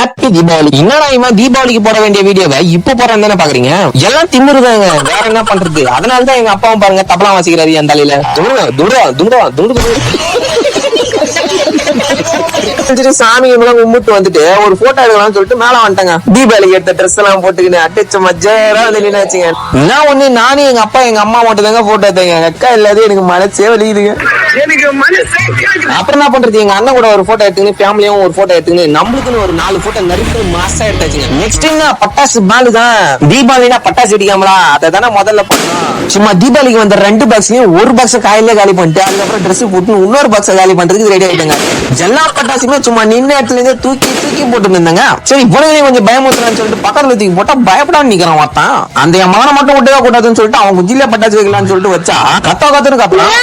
Happy Deepavali. என்னடா இவன் தீபாவளிக்கு போட வேண்டிய வீடியோவை இப்ப போறேன்னு தானே பாக்குறீங்க? எல்லாம் திமிருதாங்க, வேற என்ன பண்றது? அதனாலதான் எங்க அப்பாவும் பாருங்க தப்பலாம் வாசிக்கிறாரு என் தலையில. சாமி கும்பிட்டு வந்துட்டு ஒரு போட்டோ எடுக்கலாம்னு சொல்லிட்டு மேல வந்துட்டாங்க. தீபாவளிக்கு எடுத்த ட்ரெஸ் எல்லாம் போட்டுக்கின்னு அடிச்ச மஜரா வந்து வச்சுங்க. நான் ஒண்ணு நானும் எங்க அப்பா எங்க அம்மா மட்டும் தாங்க போட்டோ எடுத்தாங்க. எங்க அக்கா இல்லாத எனக்கு மனசே வலிக்குதுங்க. அப்புறம் என்ன பண்றது, எங்க அண்ணன் கூட ஒரு போட்டோ எடுத்துக்கின்னு ஃபேமிலியும் ஒரு போட்டோ எடுத்துக்கின்னு நம்மளுக்குன்னு ஒரு 4 போட்டோ நறுக்கு மாசா எடுத்தாச்சுங்க. நெக்ஸ்ட் என்ன பட்டாசு பாலு தான். தீபாவளினா பட்டாசு வெடிக்காமலா அதை தானே முதல்ல பண்ணலாம். சும்மா தீபாவளிக்கு வந்த 2 பாக்ஸ்லயும் ஒரு பாக்ஸ் காயிலே காலி பண்ணிட்டு அதுக்கப்புறம் ட்ரெஸ் போட்டு இன்னொரு பாக்ஸ் காலி பண்றதுக்கு ரெடி ஆயிட்டாங்க. எல்லா பட்டாசுமே சும்மா நின்ன இடத்துல இருந்து தூக்கி போட்டு இருந்தாங்க. சரி இவ்வளவு கொஞ்சம் பயமுறுத்தலான்னு சொல்லிட்டு பக்கத்துல தூக்கி போட்டா பயப்படாம நிக்கிறான் ஒருத்தன். அந்த என் மகனை மட்டும் விட்டவே கூடாதுன்னு சொல்லிட்டு அவன் குஜில பட்டாசு வைக்கலாம்னு சொல்லிட்டு வச்சா கத்தன்னு கத்தலாம்.